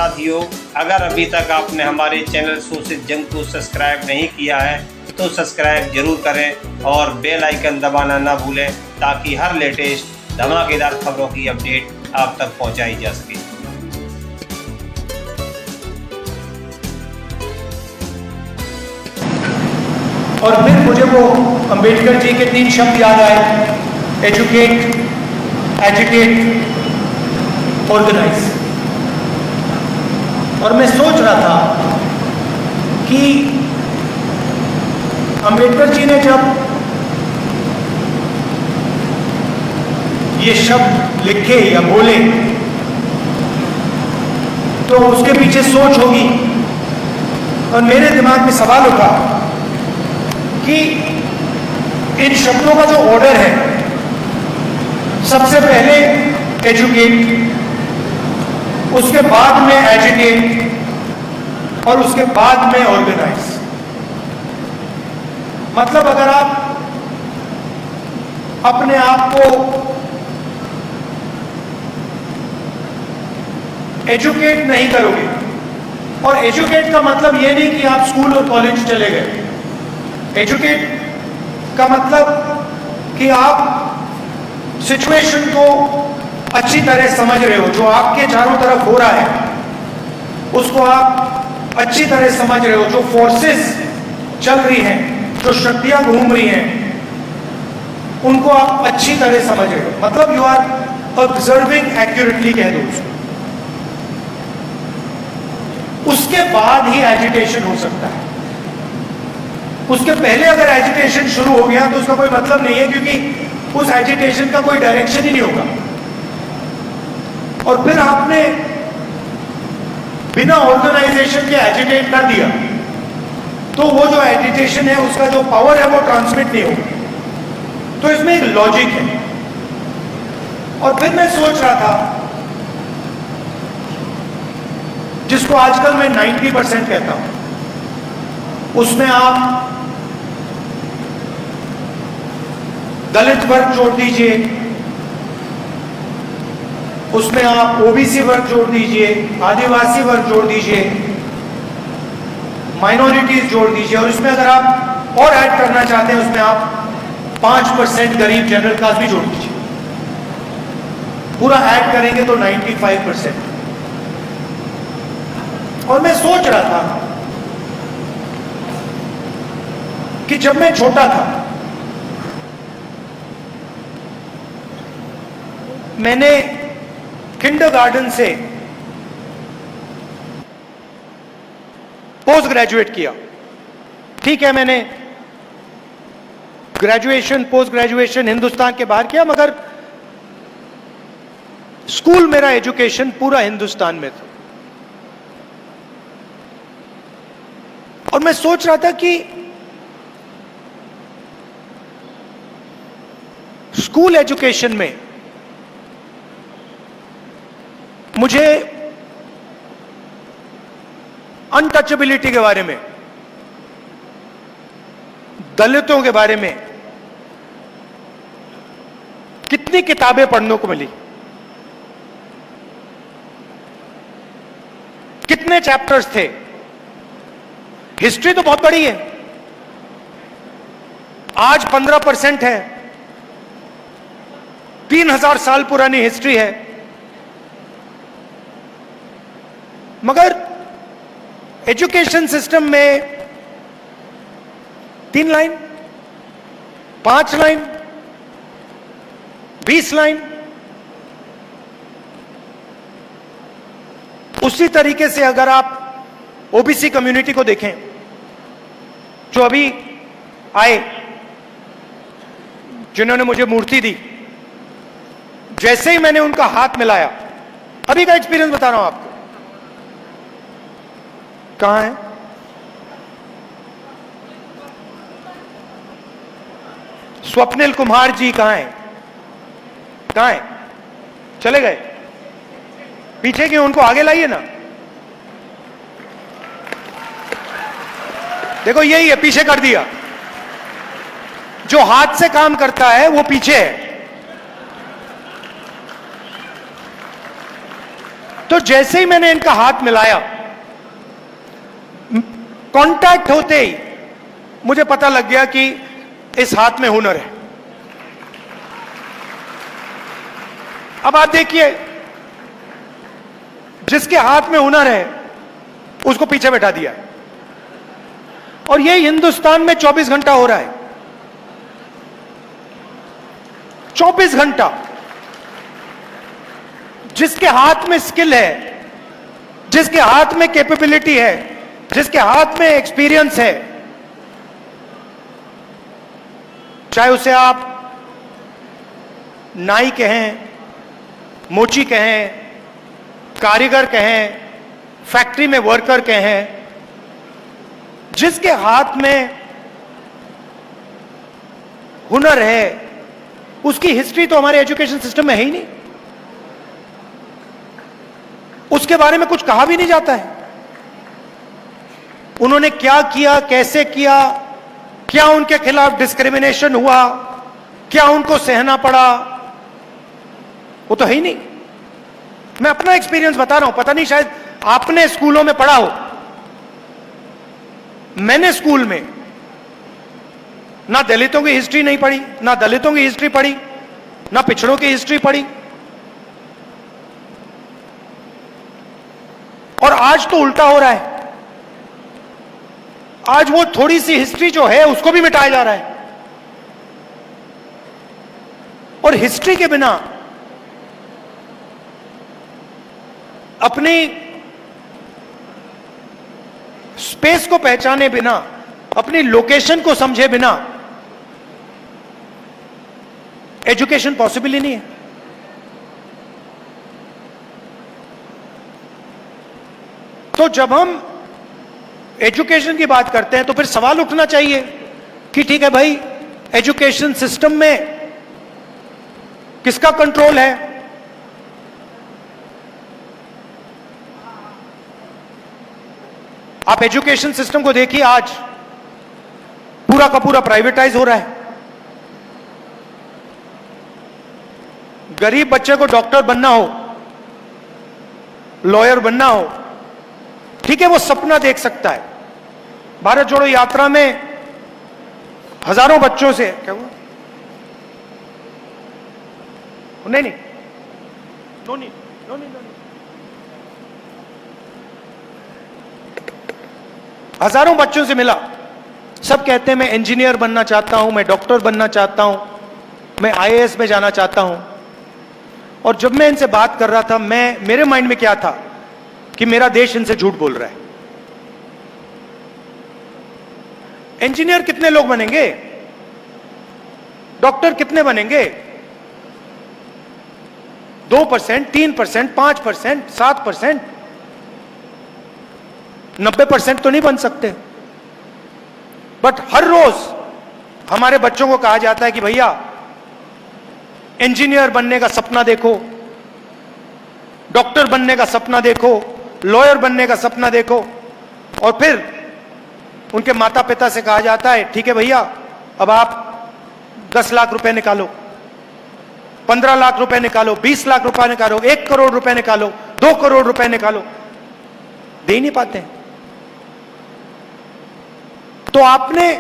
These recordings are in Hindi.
साथियों, अगर अभी तक आपने हमारे चैनल शोषित जंग को सब्सक्राइब नहीं किया है तो सब्सक्राइब जरूर करें और बेल आइकन दबाना ना भूलें ताकि हर लेटेस्ट धमाकेदार खबरों की अपडेट आप तक पहुंचाई जा सके। और फिर मुझे वो अंबेडकर जी के 3 शब्द याद आए, एजुकेट, एजुकेट, ऑर्गेनाइज। और मैं सोच रहा था कि अंबेडकर जी ने जब ये शब्द लिखे या बोले तो उसके पीछे सोच होगी, और मेरे दिमाग में सवाल उठा कि इन शब्दों का जो ऑर्डर है, सबसे पहले एजुकेट, उसके बाद में एजुकेट और उसके बाद में ऑर्गेनाइज। मतलब अगर आप अपने आप को एजुकेट नहीं करोगे, और एजुकेट का मतलब यह नहीं कि आप स्कूल और कॉलेज चले गए, एजुकेट का मतलब कि आप सिचुएशन को अच्छी तरह समझ रहे हो, जो आपके चारों तरफ हो रहा है उसको आप अच्छी तरह समझ रहे हो, जो फोर्सेस चल रही हैं, जो शक्तियां घूम रही हैं, उनको आप अच्छी तरह समझ रहे हो। मतलब यू आर ऑब्जर्विंग एक्यूरेटली कह दो उसको। उसके बाद ही एजुटेशन हो सकता है। उसके पहले अगर एजुटेशन शुरू हो गया तो उसका कोई मतलब नहीं है, क्योंकि उस एजुटेशन का कोई डायरेक्शन ही नहीं होगा। और फिर आपने बिना ऑर्गेनाइजेशन के एजुटेट कर दिया तो वो जो एजुटेशन है उसका जो पावर है वो ट्रांसमिट नहीं होगा। तो इसमें एक लॉजिक है। और फिर मैं सोच रहा था, जिसको आजकल मैं 90% कहता हूं, उसमें आप दलित वर्ग जोड़ दीजिए, उसमें आप ओबीसी वर्ग जोड़ दीजिए, आदिवासी वर्ग जोड़ दीजिए, माइनॉरिटीज जोड़ दीजिए, और इसमें अगर आप और ऐड करना चाहते हैं उसमें आप 5% गरीब जनरल कास्ट भी जोड़ दीजिए। पूरा ऐड करेंगे तो 95%। और मैं सोच रहा था कि जब मैं छोटा था मैंने किंडरगार्टन से पोस्ट ग्रेजुएट किया। ठीक है, मैंने ग्रेजुएशन, पोस्ट ग्रेजुएशन हिंदुस्तान के बाहर किया, मगर स्कूल मेरा एजुकेशन पूरा हिंदुस्तान में था। और मैं सोच रहा था कि स्कूल एजुकेशन में मुझे अनटचेबिलिटी के बारे में, दलितों के बारे में कितनी किताबें पढ़ने को मिली, कितने चैप्टर्स थे। हिस्ट्री तो बहुत बड़ी है, आज 15% है, 3000 साल पुरानी हिस्ट्री है, मगर एजुकेशन सिस्टम में 3 लाइन, 5 लाइन, 20 लाइन, उसी तरीके से अगर आप ओबीसी कम्युनिटी को देखें जो अभी आए, जिन्होंने मुझे मूर्ति दी, जैसे ही मैंने उनका हाथ मिलाया, अभी का एक्सपीरियंस बता रहा हूं आपको। कहां है? स्वप्निल कुमार जी कहां है? कहां है? चले गए? पीछे क्यों? उनको आगे लाइए ना। देखो यही है, पीछे कर दिया। जो हाथ से काम करता है वो पीछे है। तो जैसे ही मैंने इनका हाथ मिलाया, कांटेक्ट होते ही मुझे पता लग गया कि इस हाथ में हुनर है। अब आप देखिए, जिसके हाथ में हुनर है उसको पीछे बैठा दिया, और ये हिंदुस्तान में 24 घंटा हो रहा है। 24 घंटा। जिसके हाथ में स्किल है, जिसके हाथ में कैपेबिलिटी है, जिसके हाथ में एक्सपीरियंस है, चाहे उसे आप नाई कहें, मोची कहें, कारीगर कहें, फैक्ट्री में वर्कर कहें, जिसके हाथ में हुनर है उसकी हिस्ट्री तो हमारे एजुकेशन सिस्टम में है ही नहीं। उसके बारे में कुछ कहा भी नहीं जाता है। उन्होंने क्या किया, कैसे किया, क्या उनके खिलाफ डिस्क्रिमिनेशन हुआ, क्या उनको सहना पड़ा, वो तो है ही नहीं। मैं अपना एक्सपीरियंस बता रहा हूं, पता नहीं शायद आपने स्कूलों में पढ़ा हो। मैंने स्कूल में ना दलितों की हिस्ट्री नहीं पढ़ी, ना दलितों की हिस्ट्री पढ़ी, ना पिछड़ों की हिस्ट्री पढ़ी। और आज तो उल्टा हो रहा है। आज वो थोड़ी सी हिस्ट्री जो है उसको भी मिटाया जा रहा है। और हिस्ट्री के बिना, अपनी स्पेस को पहचाने बिना, अपनी लोकेशन को समझे बिना एजुकेशन पॉसिबल ही नहीं है। तो जब हम एजुकेशन की बात करते हैं तो फिर सवाल उठना चाहिए कि ठीक है भाई, एजुकेशन सिस्टम में किसका कंट्रोल है? आप एजुकेशन सिस्टम को देखिए, आज पूरा का पूरा प्राइवेटाइज हो रहा है। गरीब बच्चे को डॉक्टर बनना हो, लॉयर बनना हो, ठीक है, वो सपना देख सकता है। भारत जोड़ो यात्रा में हजारों बच्चों से, क्या हुआ? नहीं नहीं, नो नहीं, नो नहीं, नो नहीं। हजारों बच्चों से मिला, सब कहते हैं मैं इंजीनियर बनना चाहता हूं, मैं डॉक्टर बनना चाहता हूं, मैं आईएएस में जाना चाहता हूं। और जब मैं इनसे बात कर रहा था, मेरे माइंड में क्या था कि मेरा देश इनसे झूठ बोल रहा है। इंजीनियर कितने लोग बनेंगे? डॉक्टर कितने बनेंगे? 2%, 3%, 5%, 7%, 90% तो नहीं बन सकते। बट हर रोज हमारे बच्चों को कहा जाता है कि भैया इंजीनियर बनने का सपना देखो, डॉक्टर बनने का सपना देखो, लॉयर बनने का सपना देखो। और फिर उनके माता पिता से कहा जाता है ठीक है भैया, अब आप 10 लाख रुपए निकालो, 15 लाख रुपए निकालो, 20 लाख रुपए निकालो, 1 करोड़ रुपए निकालो, 2 करोड़ रुपए निकालो। दे ही नहीं पाते। तो आपने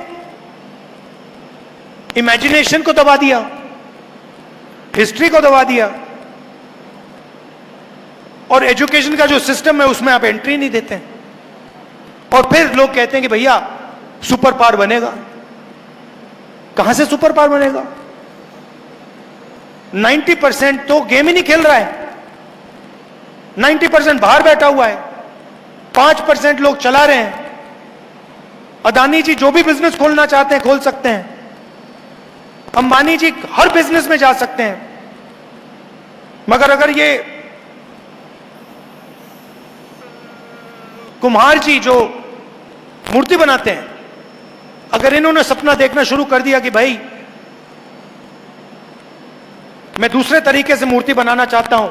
इमेजिनेशन को दबा दिया, हिस्ट्री को दबा दिया, और एजुकेशन का जो सिस्टम है उसमें आप एंट्री नहीं देते हैं। और फिर लोग कहते हैं कि भैया सुपर पावर बनेगा। कहां से सुपर पावर बनेगा? 90% तो गेम ही नहीं खेल रहा है, 90% बाहर बैठा हुआ है, 5% लोग चला रहे हैं। अदानी जी जो भी बिजनेस खोलना चाहते हैं खोल सकते हैं, अंबानी जी हर बिजनेस में जा सकते हैं। मगर अगर ये कुम्हार जी जो मूर्ति बनाते हैं, अगर इन्होंने सपना देखना शुरू कर दिया कि भाई मैं दूसरे तरीके से मूर्ति बनाना चाहता हूं,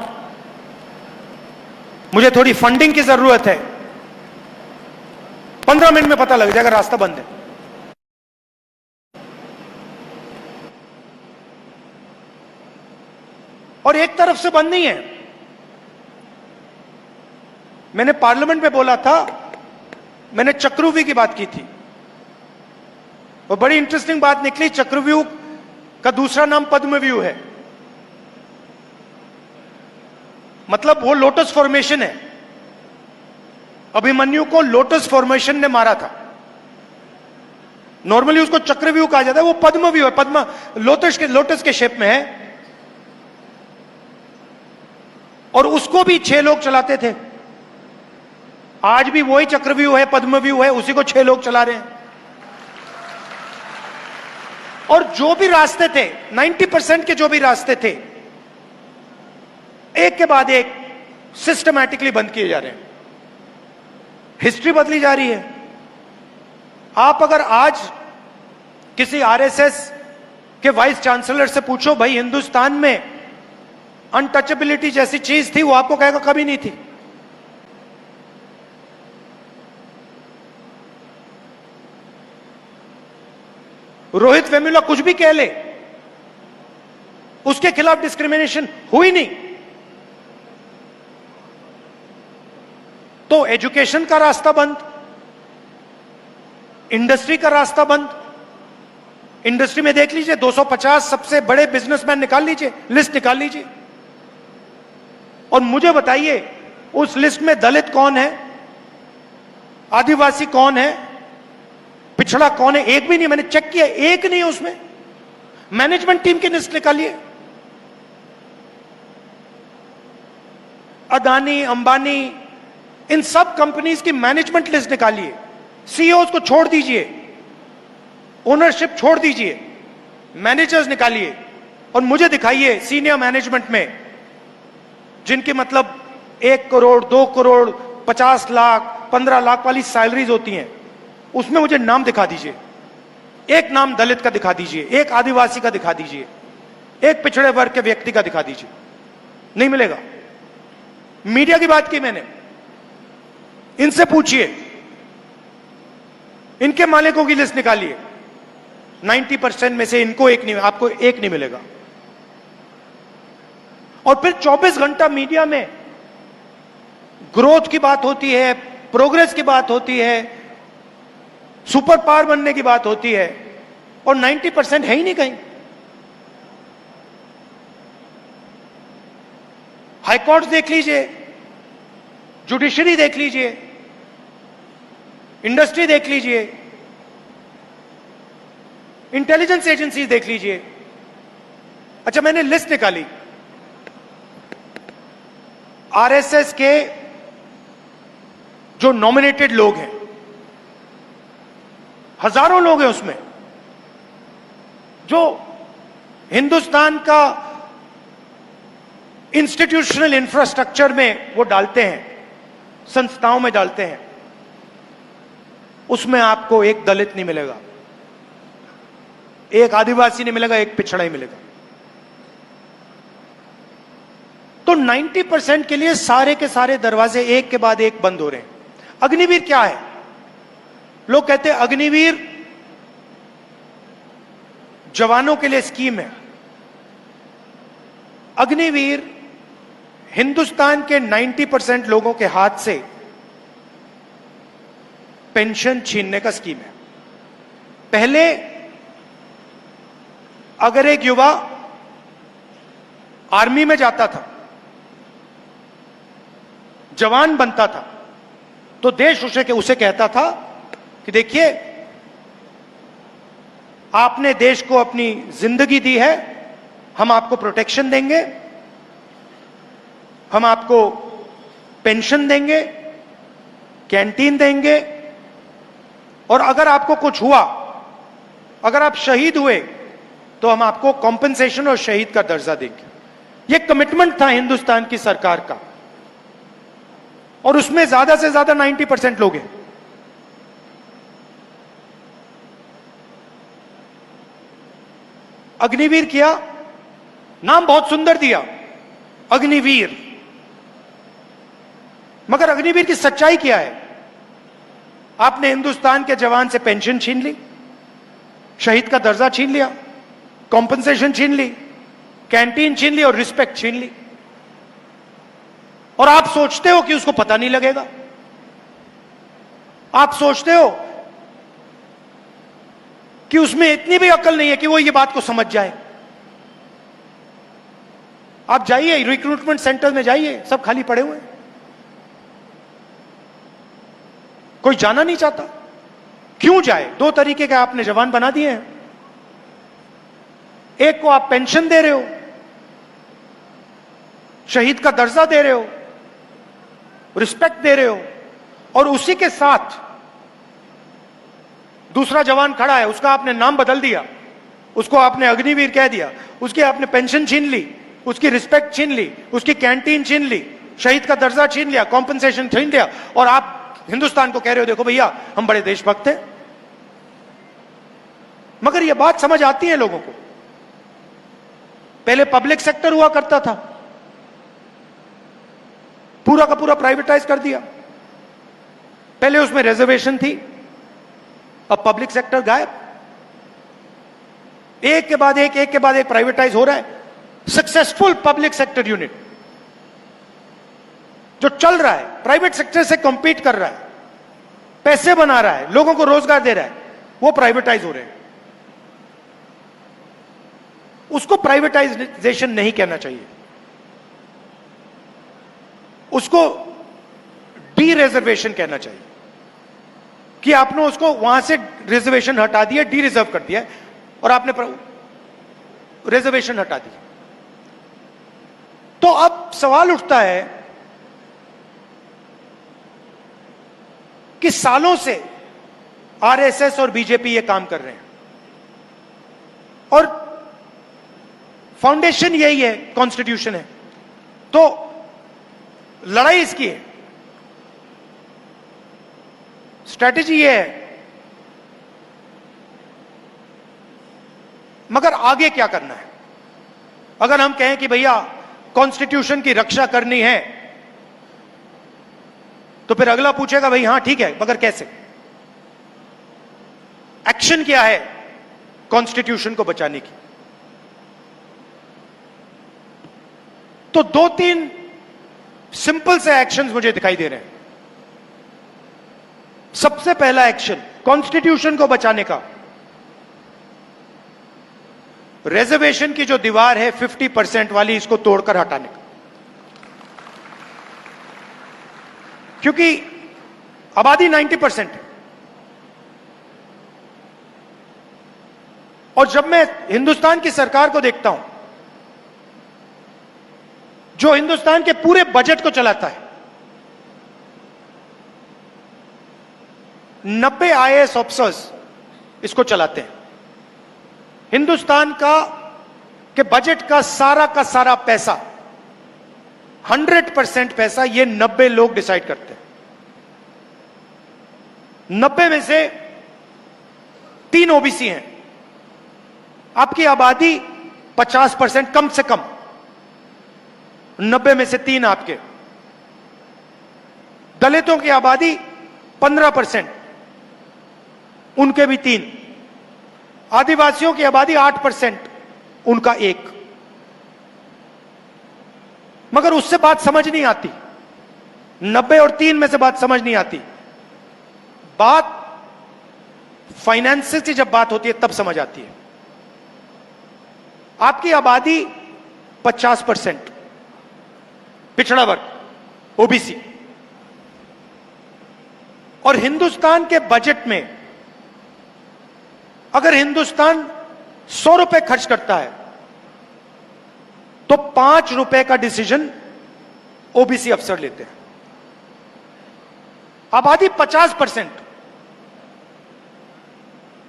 मुझे थोड़ी फंडिंग की जरूरत है, 15 मिनट में पता लग जाएगा रास्ता बंद है। और एक तरफ से बंद नहीं है, मैंने पार्लियामेंट में बोला था, मैंने चक्रव्यूह की बात की थी, और बड़ी इंटरेस्टिंग बात निकली। चक्रव्यूह का दूसरा नाम पद्मव्यूह है, मतलब वो लोटस फॉर्मेशन है। अभिमन्यु को लोटस फॉर्मेशन ने मारा था। नॉर्मली उसको चक्रव्यूह कहा जाता है, वो पद्मव्यूह है, पद्म लोटस के शेप में है। और उसको भी 6 लोग चलाते थे। आज भी वही चक्रव्यूह है, पद्मव्यूह है, उसी को 6 लोग चला रहे हैं। और जो भी रास्ते थे, 90% के जो भी रास्ते थे, एक के बाद एक सिस्टमैटिकली बंद किए जा रहे हैं। हिस्ट्री बदली जा रही है। आप अगर आज किसी आरएसएस के वाइस चांसलर से पूछो, भाई हिंदुस्तान में अनटचेबिलिटी जैसी चीज थी, वो आपको कहेगा कभी नहीं थी। रोहित वेमुला कुछ भी कह ले, उसके खिलाफ डिस्क्रिमिनेशन हुई नहीं। तो एजुकेशन का रास्ता बंद, इंडस्ट्री का रास्ता बंद। इंडस्ट्री में देख लीजिए, 250 सबसे बड़े बिजनेसमैन निकाल लीजिए, लिस्ट निकाल लीजिए, और मुझे बताइए उस लिस्ट में दलित कौन है, आदिवासी कौन है, पिछड़ा कौन है? एक भी नहीं। मैंने चेक किया, एक नहीं है उसमें। मैनेजमेंट टीम की लिस्ट निकालिए, अदानी, अंबानी, इन सब कंपनीज की मैनेजमेंट लिस्ट निकालिए। सीईओ को छोड़ दीजिए, ओनरशिप छोड़ दीजिए, मैनेजर्स निकालिए, और मुझे दिखाइए सीनियर मैनेजमेंट में जिनकी मतलब 1 करोड़, 2 करोड़, 50 लाख, 15 लाख वाली सैलरीज होती हैं, उसमें मुझे नाम दिखा दीजिए। एक नाम दलित का दिखा दीजिए, एक आदिवासी का दिखा दीजिए, एक पिछड़े वर्ग के व्यक्ति का दिखा दीजिए। नहीं मिलेगा। मीडिया की बात की मैंने, इनसे पूछिए, इनके मालिकों की लिस्ट निकालिए, 90% में से इनको एक नहीं, आपको एक नहीं मिलेगा। और फिर 24 घंटा मीडिया में ग्रोथ की बात होती है, प्रोग्रेस की बात होती है, सुपर पावर बनने की बात होती है, और 90% है ही नहीं कहीं। हाईकोर्ट देख लीजिए, जुडिशरी देख लीजिए, इंडस्ट्री देख लीजिए, इंटेलिजेंस एजेंसी देख लीजिए। अच्छा, मैंने लिस्ट निकाली आरएसएस के जो नॉमिनेटेड लोग हैं, हजारों लोग हैं उसमें, जो हिंदुस्तान का इंस्टीट्यूशनल इंफ्रास्ट्रक्चर में वो डालते हैं, संस्थाओं में डालते हैं। उसमें आपको एक दलित नहीं मिलेगा, एक आदिवासी नहीं मिलेगा, एक पिछड़ा ही मिलेगा। तो 90% के लिए सारे के सारे दरवाजे एक के बाद एक बंद हो रहे हैं। अग्निवीर क्या है? लोग कहते हैं अग्निवीर जवानों के लिए स्कीम है। अग्निवीर हिंदुस्तान के 90% लोगों के हाथ से पेंशन छीनने का स्कीम है। पहले अगर एक युवा आर्मी में जाता था, जवान बनता था, तो देश उसे कहता था कि देखिए, आपने देश को अपनी जिंदगी दी है, हम आपको प्रोटेक्शन देंगे, हम आपको पेंशन देंगे, कैंटीन देंगे, और अगर आपको कुछ हुआ, अगर आप शहीद हुए, तो हम आपको कॉम्पेंसेशन और शहीद का दर्जा देंगे। यह कमिटमेंट था हिंदुस्तान की सरकार का, और उसमें ज्यादा से ज्यादा 90% लोग हैं। अग्निवीर किया, नाम बहुत सुंदर दिया, अग्निवीर, मगर अग्निवीर की सच्चाई क्या है? आपने हिंदुस्तान के जवान से पेंशन छीन ली, शहीद का दर्जा छीन लिया, कॉम्पेंसेशन छीन ली, कैंटीन छीन ली, और रिस्पेक्ट छीन ली। और आप सोचते हो कि उसको पता नहीं लगेगा। आप सोचते हो कि उसमें इतनी भी अकल नहीं है कि वो ये बात को समझ जाए। आप जाइए रिक्रूटमेंट सेंटर में, जाइए, सब खाली पड़े हुए हैं, कोई जाना नहीं चाहता। क्यों जाए? दो तरीके के आपने जवान बना दिए हैं। एक को आप पेंशन दे रहे हो, शहीद का दर्जा दे रहे हो, रिस्पेक्ट दे रहे हो, और उसी के साथ दूसरा जवान खड़ा है, उसका आपने नाम बदल दिया, उसको आपने अग्निवीर कह दिया, उसकी आपने पेंशन छीन ली, उसकी रिस्पेक्ट छीन ली, उसकी कैंटीन छीन ली, शहीद का दर्जा छीन लिया, कॉम्पनसेशन छीन लिया, और आप हिंदुस्तान को कह रहे हो देखो भैया हम बड़े देशभक्त हैं। मगर यह बात समझ आती है लोगों को। पहले पब्लिक सेक्टर हुआ करता था, पूरा का पूरा प्राइवेटाइज कर दिया। पहले उसमें रिजर्वेशन थी, अब पब्लिक सेक्टर गायब। एक के बाद एक प्राइवेटाइज हो रहा है। सक्सेसफुल पब्लिक सेक्टर यूनिट जो चल रहा है, प्राइवेट सेक्टर से कॉम्पीट कर रहा है, पैसे बना रहा है, लोगों को रोजगार दे रहा है, वो प्राइवेटाइज हो रहे हैं। उसको प्राइवेटाइजेशन नहीं कहना चाहिए, उसको डी रिजर्वेशन कहना चाहिए कि आपने उसको वहां से रिजर्वेशन हटा दिया, डी रिजर्व कर दिया, और आपने रिजर्वेशन हटा दिया। तो अब सवाल उठता है कि सालों से आरएसएस और बीजेपी ये काम कर रहे हैं, और फाउंडेशन यही है, कॉन्स्टिट्यूशन है। तो लड़ाई इसकी है, स्ट्रैटेजी ये है। मगर आगे क्या करना है? अगर हम कहें कि भैया कॉन्स्टिट्यूशन की रक्षा करनी है, तो फिर अगला पूछेगा भाई हाँ ठीक है, मगर कैसे? एक्शन क्या है कॉन्स्टिट्यूशन को बचाने की? तो दो तीन सिंपल से एक्शंस मुझे दिखाई दे रहे हैं। सबसे पहला एक्शन कॉन्स्टिट्यूशन को बचाने का, रिजर्वेशन की जो दीवार है 50% वाली, इसको तोड़कर हटाने का। क्योंकि आबादी 90% है, और जब मैं हिंदुस्तान की सरकार को देखता हूं, जो हिंदुस्तान के पूरे बजट को चलाता है, 90 आईएएस ऑफिसर्स इसको चलाते हैं। हिंदुस्तान के बजट का सारा पैसा, 100% पैसा ये 90 लोग डिसाइड करते हैं। 90 में से 3 ओबीसी हैं। आपकी आबादी 50% कम से कम, 90 में से 3 आपके। दलितों की आबादी 15%, उनके भी 3। आदिवासियों की आबादी 8%, उनका 1। मगर उससे बात समझ नहीं आती, 90 और 3 में से बात समझ नहीं आती। बात फाइनेंस की जब बात होती है तब समझ आती है। आपकी आबादी 50%, पिछड़ा वर्ग, ओबीसी, और हिंदुस्तान के बजट में अगर हिंदुस्तान 100 रुपए खर्च करता है तो 5 रुपए का डिसीजन ओबीसी अफसर लेते हैं। आबादी 50%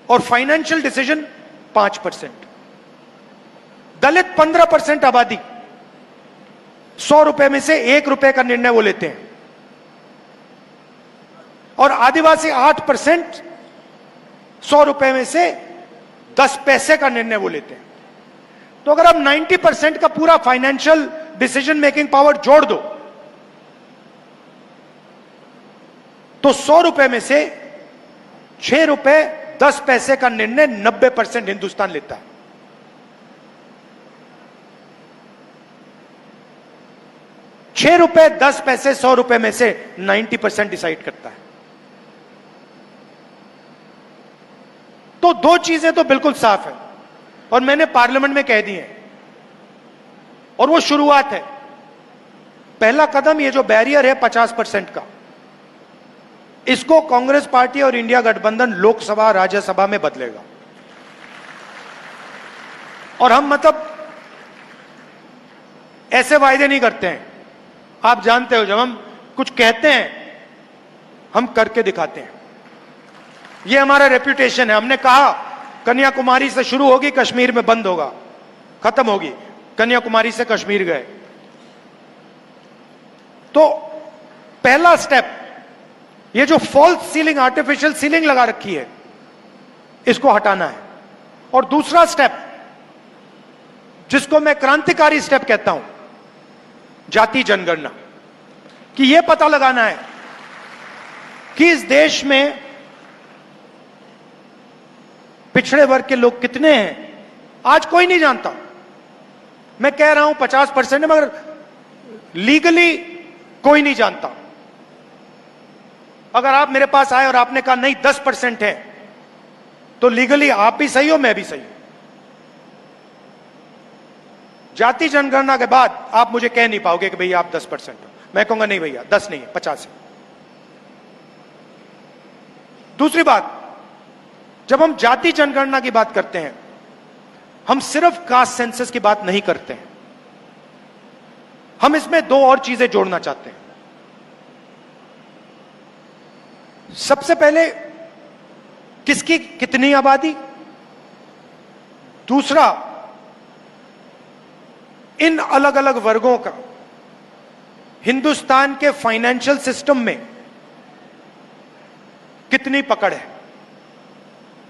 और फाइनेंशियल डिसीजन 5%। दलित 15% आबादी, 100 रुपए में से 1 रुपए का निर्णय वो लेते हैं। और आदिवासी 8%, 100 रुपए में से 10 पैसे का निर्णय वो लेते हैं। तो अगर आप 90% का पूरा फाइनेंशियल डिसीजन मेकिंग पावर जोड़ दो तो 100 रुपए में से 6 रुपए 10 पैसे का निर्णय 90% हिंदुस्तान लेता है। रुपए 10 पैसे 100 रुपए में से 90% डिसाइड करता है। तो दो चीजें तो बिल्कुल साफ है और मैंने पार्लियामेंट में कह दी है, और वो शुरुआत है। पहला कदम ये जो बैरियर है 50% का, इसको कांग्रेस पार्टी और इंडिया गठबंधन लोकसभा राज्यसभा में बदलेगा। और हम मतलब ऐसे वायदे नहीं करते हैं, आप जानते हो, जब हम कुछ कहते हैं हम करके दिखाते हैं। ये हमारा रेप्यूटेशन है। हमने कहा कन्याकुमारी से शुरू होगी, कश्मीर में बंद होगा, खत्म होगी। कन्याकुमारी से कश्मीर गए। तो पहला स्टेप, ये जो फॉल्स सीलिंग, आर्टिफिशियल सीलिंग लगा रखी है, इसको हटाना है। और दूसरा स्टेप, जिसको मैं क्रांतिकारी स्टेप कहता हूं, जाति जनगणना, कि यह पता लगाना है कि इस देश में पिछड़े वर्ग के लोग कितने हैं। आज कोई नहीं जानता। मैं कह रहा हूं 50% है, मगर लीगली कोई नहीं जानता। अगर आप मेरे पास आए और आपने कहा नहीं 10% है, तो लीगली आप भी सही हो, मैं भी सही हूं। जाति जनगणना के बाद आप मुझे कह नहीं पाओगे कि भैया आप 10% हो। मैं कहूंगा नहीं भैया 10 नहीं है, 50 है। दूसरी बात, जब हम जाति जनगणना की बात करते हैं, हम सिर्फ कास्ट सेंसस की बात नहीं करते हैं, हम इसमें दो और चीजें जोड़ना चाहते हैं। सबसे पहले, किसकी कितनी आबादी। दूसरा, इन अलग अलग वर्गों का हिंदुस्तान के फाइनेंशियल सिस्टम में कितनी पकड़ है,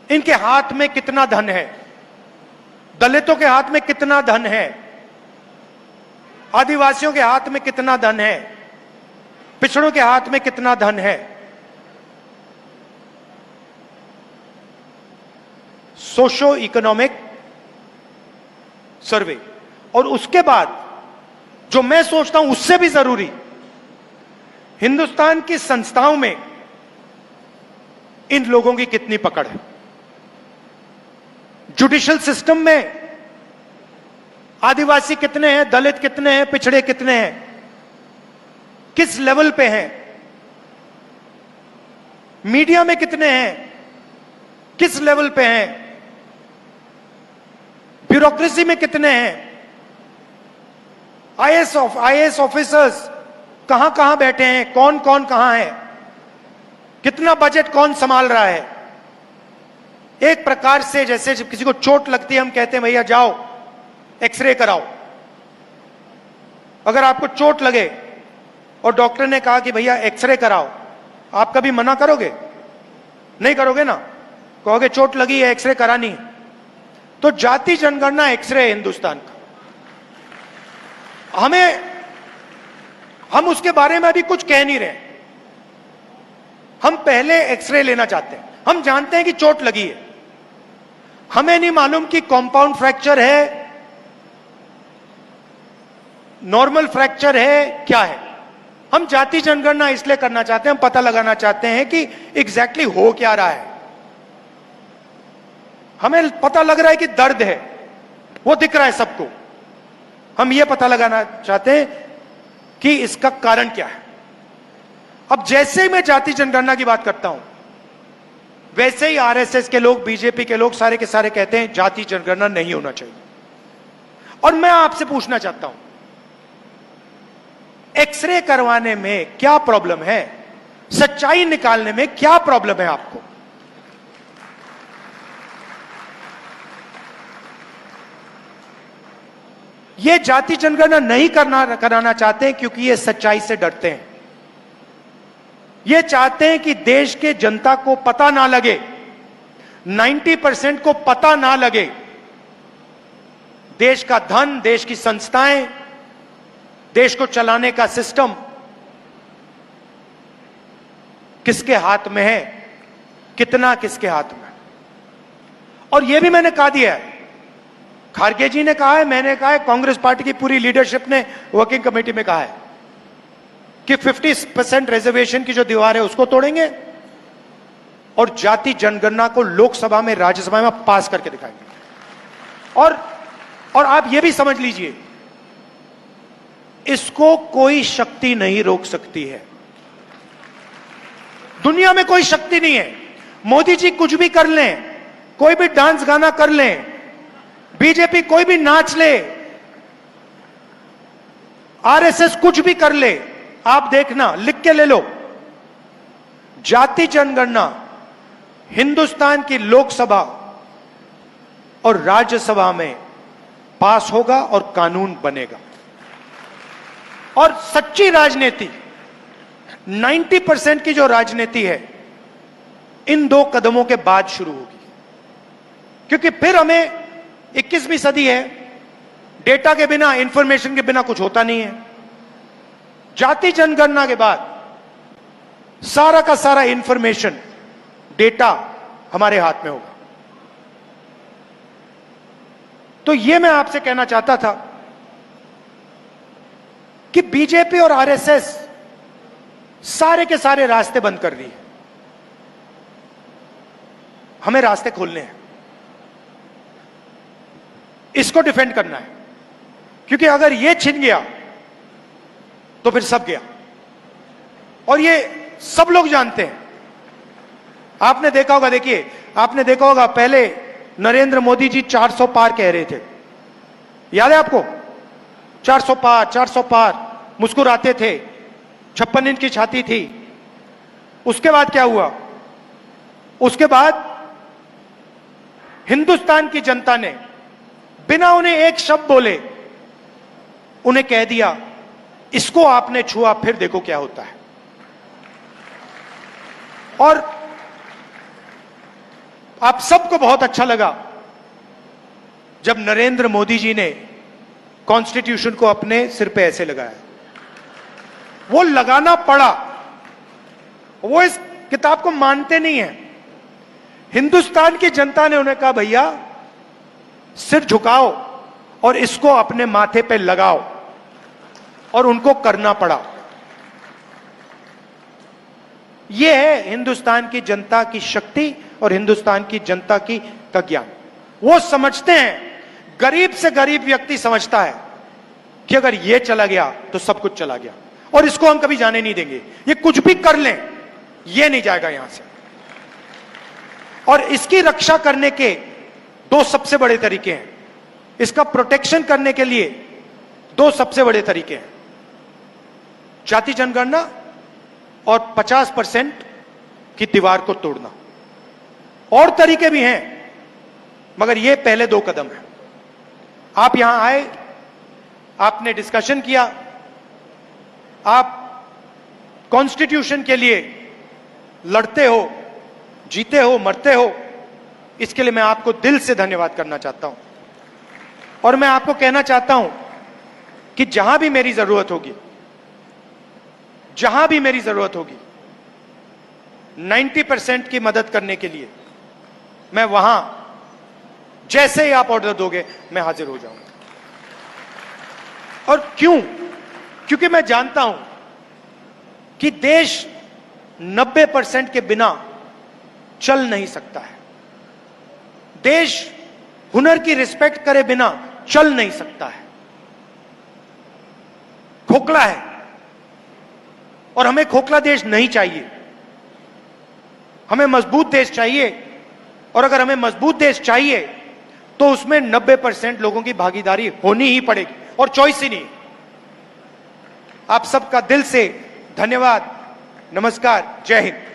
इनके हाथ में कितना धन है। दलितों के हाथ में कितना धन है, आदिवासियों के हाथ में कितना धन है, पिछड़ों के हाथ में कितना धन है। Socio economic survey. और उसके बाद जो मैं सोचता हूं उससे भी जरूरी, हिंदुस्तान की संस्थाओं में इन लोगों की कितनी पकड़ है। जुडिशियल सिस्टम में आदिवासी कितने हैं, दलित कितने हैं, पिछड़े कितने हैं, किस लेवल पे हैं। मीडिया में कितने हैं, किस लेवल पे हैं। ब्यूरोक्रेसी में कितने हैं। आईएएस ऑफिसर्स कहां कहां बैठे हैं, कौन कौन कहां है, कितना बजट कौन संभाल रहा है। एक प्रकार से जैसे जब किसी को चोट लगती है, हम कहते हैं भैया जाओ एक्सरे कराओ। अगर आपको चोट लगे और डॉक्टर ने कहा कि भैया एक्सरे कराओ, आप कभी मना करोगे? नहीं करोगे ना, कहोगे चोट लगी है, एक्सरे करानी है। तो जाति जनगणना एक्सरे है हिंदुस्तान का। हम उसके बारे में अभी कुछ कह नहीं रहे। हम पहले एक्सरे लेना चाहते हैं। हम जानते हैं कि चोट लगी है, हमें नहीं मालूम कि कंपाउंड फ्रैक्चर है, नॉर्मल फ्रैक्चर है, क्या है। हम जाति जनगणना इसलिए करना चाहते हैं, हम पता लगाना चाहते हैं कि एग्जैक्टली हो क्या रहा है। हमें पता लग रहा है कि दर्द है, वो दिख रहा है सबको। हम ये पता लगाना चाहते हैं कि इसका कारण क्या है। अब जैसे ही मैं जाति जनगणना की बात करता हूं, वैसे ही आरएसएस के लोग, बीजेपी के लोग सारे के सारे कहते हैं जाति जनगणना नहीं होना चाहिए। और मैं आपसे पूछना चाहता हूं, एक्सरे करवाने में क्या प्रॉब्लम है? सच्चाई निकालने में क्या प्रॉब्लम है आपको? ये जाति जनगणना नहीं कराना चाहते हैं क्योंकि ये सच्चाई से डरते हैं। ये चाहते हैं कि देश के जनता को पता ना लगे, 90% को पता ना लगे, देश का धन, देश की संस्थाएं, देश को चलाने का सिस्टम किसके हाथ में है, कितना किसके हाथ में। और यह भी मैंने कहा दिया है, खारगे जी ने कहा है, मैंने कहा है, कांग्रेस पार्टी की पूरी लीडरशिप ने वर्किंग कमेटी में कहा है कि 50% रिजर्वेशन की जो दीवार है उसको तोड़ेंगे और जाति जनगणना को लोकसभा में, राज्यसभा में पास करके दिखाएंगे। और आप यह भी समझ लीजिए, इसको कोई शक्ति नहीं रोक सकती है। दुनिया में कोई शक्ति नहीं है। मोदी जी कुछ भी कर लें, कोई भी डांस गाना कर लें, बीजेपी कोई भी नाच ले, आरएसएस कुछ भी कर ले, आप देखना, लिख के ले लो, जाति जनगणना हिंदुस्तान की लोकसभा और राज्यसभा में पास होगा और कानून बनेगा। और सच्ची राजनीति, 90% की जो राजनीति है, इन दो कदमों के बाद शुरू होगी। क्योंकि फिर हमें 21वीं सदी है, डेटा के बिना, इंफॉर्मेशन के बिना कुछ होता नहीं है। जाति जनगणना के बाद सारा का सारा इंफॉर्मेशन, डेटा हमारे हाथ में होगा। तो यह मैं आपसे कहना चाहता था कि बीजेपी और आरएसएस सारे के सारे रास्ते बंद कर रही है। हमें रास्ते खोलने हैं, इसको डिफेंड करना है, क्योंकि अगर यह छिन गया तो फिर सब गया। और ये सब लोग जानते हैं। आपने देखा होगा, देखिए, आपने देखा होगा, पहले नरेंद्र मोदी जी 400 पार कह रहे थे, याद है आपको? 400 पार, 400 पार, मुस्कुराते थे, 56 इंच की छाती थी। उसके बाद क्या हुआ? उसके बाद हिंदुस्तान की जनता ने बिना उन्हें एक शब्द बोले उन्हें कह दिया, इसको आपने छुआ, फिर देखो क्या होता है। और आप सबको बहुत अच्छा लगा जब नरेंद्र मोदी जी ने कॉन्स्टिट्यूशन को अपने सिर पे ऐसे लगाया। वो लगाना पड़ा, वो इस किताब को मानते नहीं है। हिंदुस्तान की जनता ने उन्हें कहा, भैया सिर झुकाओ और इसको अपने माथे पे लगाओ, और उनको करना पड़ा। यह है हिंदुस्तान की जनता की शक्ति और हिंदुस्तान की जनता का ज्ञान। वो समझते हैं, गरीब से गरीब व्यक्ति समझता है कि अगर यह चला गया तो सब कुछ चला गया, और इसको हम कभी जाने नहीं देंगे। ये कुछ भी कर लें, यह नहीं जाएगा यहां से। और इसकी रक्षा करने के दो सबसे बड़े तरीके हैं। इसका प्रोटेक्शन करने के लिए दो सबसे बड़े तरीके हैं, जाति जनगणना और 50% की दीवार को तोड़ना। और तरीके भी हैं, मगर ये पहले दो कदम हैं। आप यहां आए, आपने डिस्कशन किया, आप कॉन्स्टिट्यूशन के लिए लड़ते हो, जीते हो, मरते हो, इसके लिए मैं आपको दिल से धन्यवाद करना चाहता हूं। और मैं आपको कहना चाहता हूं कि जहां भी मेरी जरूरत होगी, जहां भी मेरी जरूरत होगी 90% की मदद करने के लिए, मैं वहां जैसे ही आप ऑर्डर दोगे मैं हाजिर हो जाऊंगा। और क्यों? क्योंकि मैं जानता हूं कि देश 90% के बिना चल नहीं सकता है। देश हुनर की रिस्पेक्ट करे बिना चल नहीं सकता है, खोखला है। और हमें खोखला देश नहीं चाहिए, हमें मजबूत देश चाहिए। और अगर हमें मजबूत देश चाहिए तो उसमें 90% लोगों की भागीदारी होनी ही पड़ेगी, और चॉइस ही नहीं। आप सबका दिल से धन्यवाद, नमस्कार, जय हिंद।